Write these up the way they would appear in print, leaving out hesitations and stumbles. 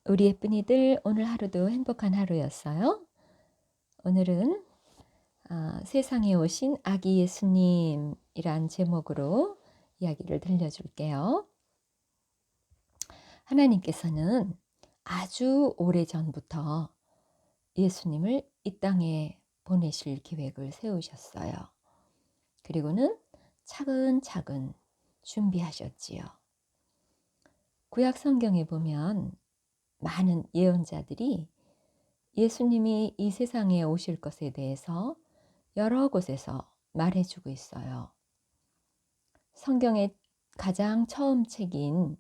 우리 예쁜이들 오늘 하루도 행복한 하루였어요. 오늘은 세상에 오신 아기 예수님이란 제목으로 이야기를 들려줄게요. 하나님께서는 아주 오래전부터 예수님을 이 땅에 보내실 계획을 세우셨어요. 그리고는 차근차근 준비하셨지요. 구약 성경에 보면 많은 예언자들이 예수님이 이 세상에 오실 것에 대해서 여러 곳에서 말해주고 있어요. 성경의 가장 처음 책인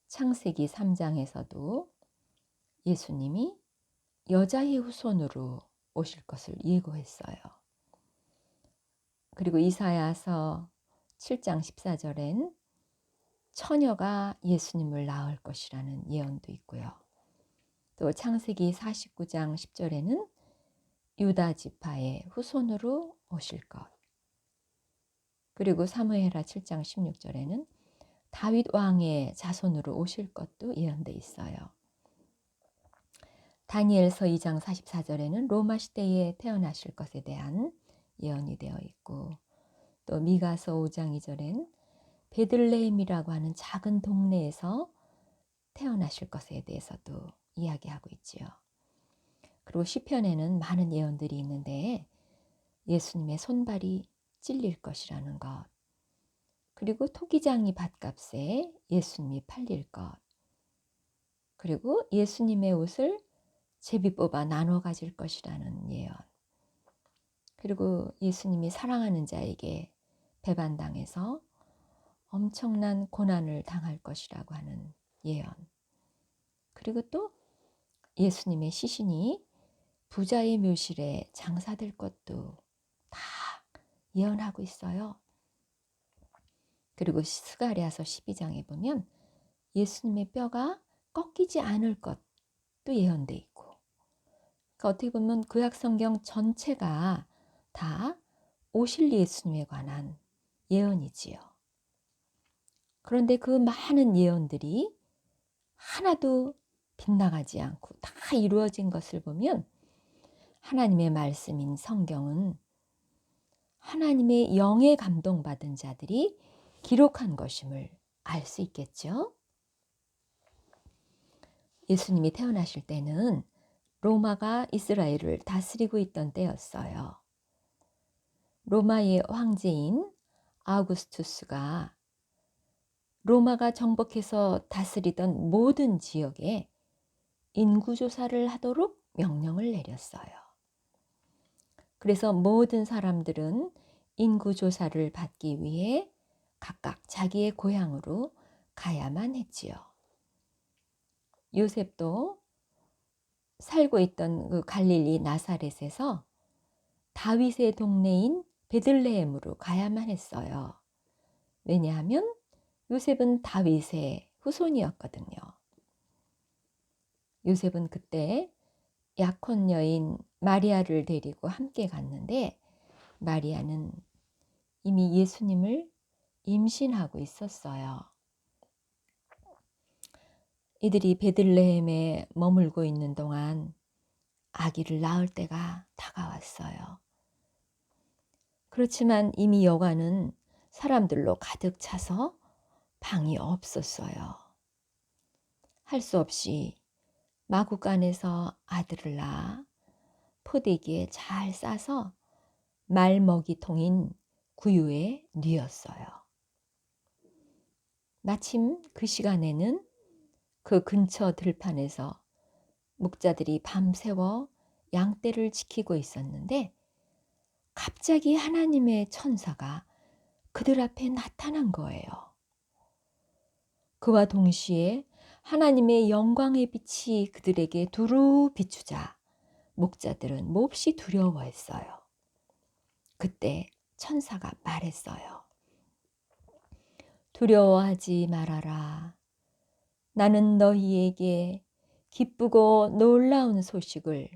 창세기 3장에서도 예수님이 여자의 후손으로 오실 것을 예고했어요. 그리고 이사야서 7장 14절엔 처녀가 예수님을 낳을 것이라는 예언도 있고요. 또 창세기 49장 10절에는 유다 지파의 후손으로 오실 것. 그리고 사무엘하 7장 16절에는 다윗 왕의 자손으로 오실 것도 예언돼 있어요. 다니엘서 2장 44절에는 로마 시대에 태어나실 것에 대한 예언이 되어 있고, 또 미가서 5장 2절엔 베들레헴이라고 하는 작은 동네에서 태어나실 것에 대해서도 이야기하고 있지요. 그리고 시편에는 많은 예언들이 있는데 예수님의 손발이 찔릴 것이라는 것, 그리고 토기장이 밭값에 예수님이 팔릴 것, 그리고 예수님의 옷을 제비 뽑아 나눠 가질 것이라는 예언, 그리고 예수님이 사랑하는 자에게 배반당해서 엄청난 고난을 당할 것이라고 하는 예언, 그리고 또 예수님의 시신이 부자의 묘실에 장사될 것도 다 예언하고 있어요. 그리고 스가랴서 12장에 보면 예수님의 뼈가 꺾이지 않을 것도 예언돼 있고, 그러니까 어떻게 보면 구약 성경 전체가 다 오실 예수님에 관한 예언이지요. 그런데 그 많은 예언들이 하나도 빗나가지 않고 다 이루어진 것을 보면 하나님의 말씀인 성경은 하나님의 영에 감동받은 자들이 기록한 것임을 알 수 있겠죠. 예수님이 태어나실 때는 로마가 이스라엘을 다스리고 있던 때였어요. 로마의 황제인 아우구스투스가 로마가 정복해서 다스리던 모든 지역에 인구조사를 하도록 명령을 내렸어요. 그래서 모든 사람들은 인구조사를 받기 위해 각각 자기의 고향으로 가야만 했지요. 요셉도 살고 있던 그 갈릴리 나사렛에서 다윗의 동네인 베들레헴으로 가야만 했어요. 왜냐하면 요셉은 다윗의 후손이었거든요. 요셉은 그때 약혼 여인 마리아를 데리고 함께 갔는데 마리아는 이미 예수님을 임신하고 있었어요. 이들이 베들레헴에 머물고 있는 동안 아기를 낳을 때가 다가왔어요. 그렇지만 이미 여관은 사람들로 가득 차서 방이 없었어요. 할 수 없이 마구간에서 아들을 낳아 포대기에 잘 싸서 말먹이통인 구유에 뉘었어요. 마침 그 시간에는 그 근처 들판에서 목자들이 밤새워 양떼를 지키고 있었는데 갑자기 하나님의 천사가 그들 앞에 나타난 거예요. 그와 동시에 하나님의 영광의 빛이 그들에게 두루 비추자 목자들은 몹시 두려워했어요. 그때 천사가 말했어요. 두려워하지 말아라. 나는 너희에게 기쁘고 놀라운 소식을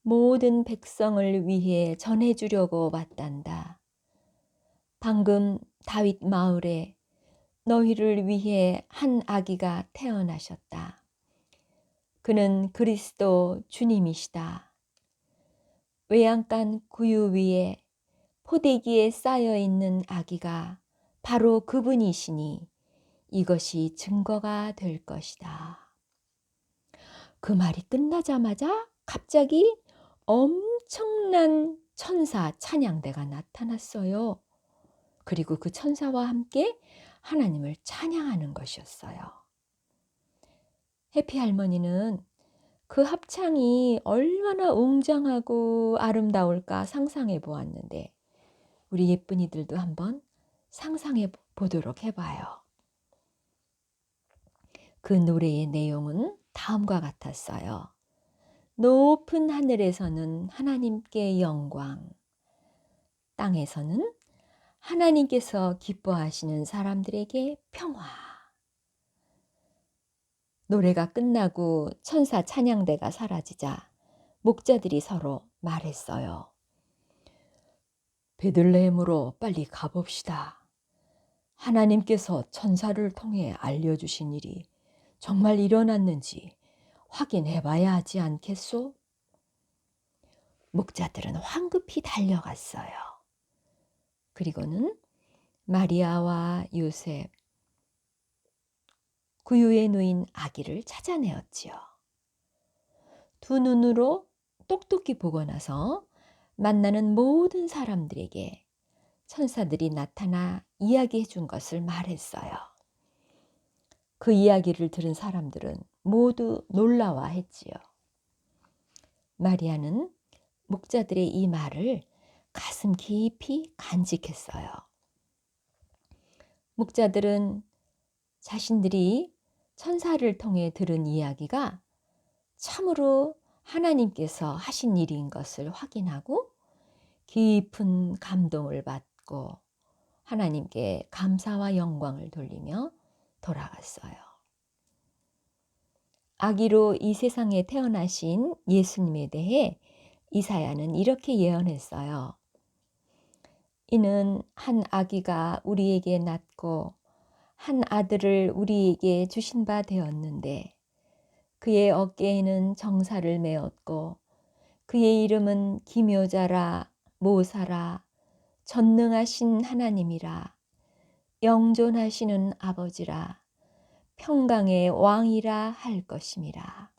모든 백성을 위해 전해주려고 왔단다. 방금 다윗 마을에 너희를 위해 한 아기가 태어나셨다. 그는 그리스도 주님이시다. 외양간 구유 위에 포대기에 쌓여 있는 아기가 바로 그분이시니 이것이 증거가 될 것이다. 그 말이 끝나자마자 갑자기 엄청난 천사 찬양대가 나타났어요. 그리고 그 천사와 함께 하나님을 찬양하는 것이었어요. 해피 할머니는 그 합창이 얼마나 웅장하고 아름다울까 상상해 보았는데 우리 예쁜이들도 한번 상상해 보도록 해봐요. 그 노래의 내용은 다음과 같았어요. 높은 하늘에서는 하나님께 영광, 땅에서는 하나님께서 기뻐하시는 사람들에게 평화. 노래가 끝나고 천사 찬양대가 사라지자 목자들이 서로 말했어요. 베들레헴으로 빨리 가봅시다. 하나님께서 천사를 통해 알려주신 일이 정말 일어났는지 확인해 봐야 하지 않겠소? 목자들은 황급히 달려갔어요. 그리고는 마리아와 요셉, 구유에 누인 아기를 찾아내었지요. 두 눈으로 똑똑히 보고 나서 만나는 모든 사람들에게 천사들이 나타나 이야기해 준 것을 말했어요. 그 이야기를 들은 사람들은 모두 놀라워했지요. 마리아는 목자들의 이 말을 가슴 깊이 간직했어요. 목자들은 자신들이 천사를 통해 들은 이야기가 참으로 하나님께서 하신 일인 것을 확인하고 깊은 감동을 받고 하나님께 감사와 영광을 돌리며 돌아갔어요. 아기로 이 세상에 태어나신 예수님에 대해 이사야는 이렇게 예언했어요. 이는 한 아기가 우리에게 낳고 한 아들을 우리에게 주신 바 되었는데 그의 어깨에는 정사를 메었고 그의 이름은 기묘자라 모사라 전능하신 하나님이라 영존하시는 아버지라 평강의 왕이라 할 것임이라.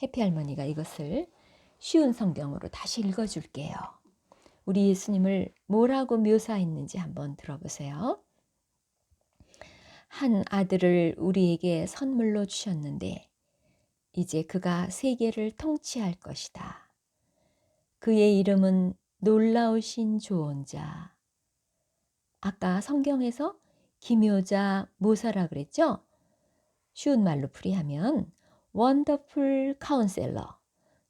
해피 할머니가 이것을 쉬운 성경으로 다시 읽어줄게요. 우리 예수님을 뭐라고 묘사했는지 한번 들어보세요. 한 아들을 우리에게 선물로 주셨는데 이제 그가 세계를 통치할 것이다. 그의 이름은 놀라우신 조언자. 아까 성경에서 기묘자 모사라 그랬죠? 쉬운 말로 풀이하면 원더풀 카운셀러,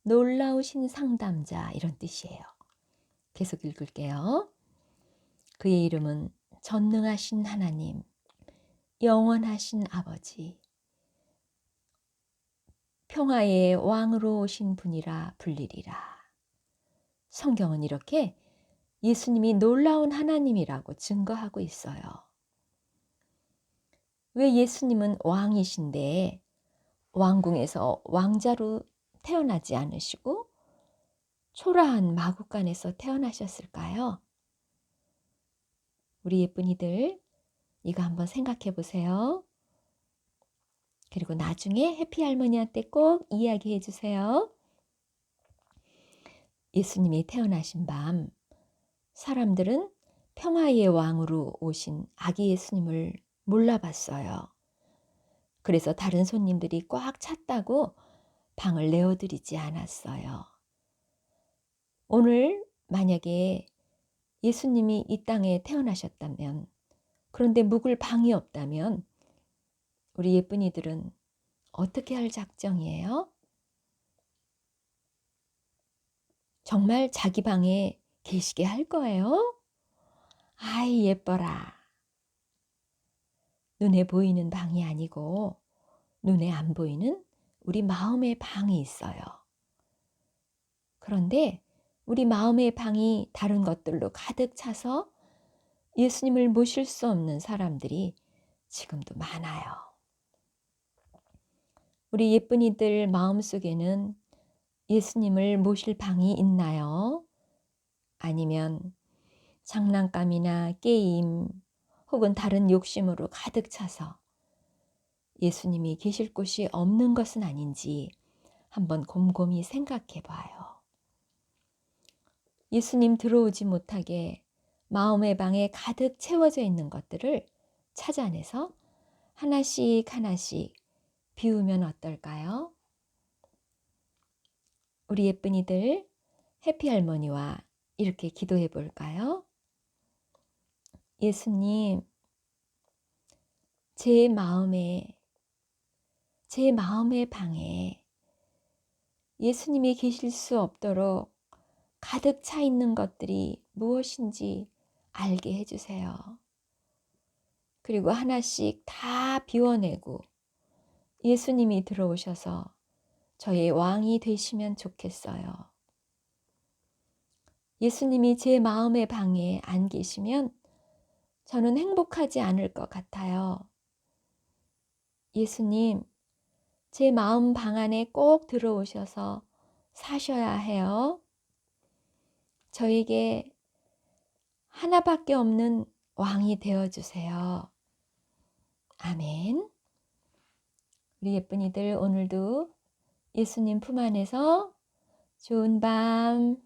놀라우신 상담자 이런 뜻이에요. 계속 읽을게요. 그의 이름은 전능하신 하나님, 영원하신 아버지, 평화의 왕으로 오신 분이라 불리리라. 성경은 이렇게 예수님이 놀라운 하나님이라고 증거하고 있어요. 왜 예수님은 왕이신데 왕궁에서 왕자로 태어나지 않으시고 초라한 마구간에서 태어나셨을까요? 우리 예쁜이들 이거 한번 생각해 보세요. 그리고 나중에 해피 할머니한테 꼭 이야기해 주세요. 예수님이 태어나신 밤 사람들은 평화의 왕으로 오신 아기 예수님을 몰라봤어요. 그래서 다른 손님들이 꽉 찼다고 방을 내어드리지 않았어요. 오늘 만약에 예수님이 이 땅에 태어나셨다면, 그런데 묵을 방이 없다면 우리 예쁜이들은 어떻게 할 작정이에요? 정말 자기 방에 계시게 할 거예요? 아이 예뻐라. 눈에 보이는 방이 아니고 눈에 안 보이는 우리 마음의 방이 있어요. 그런데 우리 마음의 방이 다른 것들로 가득 차서 예수님을 모실 수 없는 사람들이 지금도 많아요. 우리 예쁜이들 마음속에는 예수님을 모실 방이 있나요? 아니면 장난감이나 게임 혹은 다른 욕심으로 가득 차서 예수님이 계실 곳이 없는 것은 아닌지 한번 곰곰이 생각해 봐요. 예수님 들어오지 못하게 마음의 방에 가득 채워져 있는 것들을 찾아내서 하나씩 하나씩 비우면 어떨까요? 우리 예쁜이들 해피할머니와 이렇게 기도해 볼까요? 예수님, 제 마음에, 제 마음의 방에 예수님이 계실 수 없도록 가득 차 있는 것들이 무엇인지 알게 해주세요. 그리고 하나씩 다 비워내고 예수님이 들어오셔서 저의 왕이 되시면 좋겠어요. 예수님이 제 마음의 방에 안 계시면 저는 행복하지 않을 것 같아요. 예수님, 제 마음 방 안에 꼭 들어오셔서 사셔야 해요. 저에게 하나밖에 없는 왕이 되어주세요. 아멘. 우리 예쁜이들 오늘도 예수님 품 안에서 좋은 밤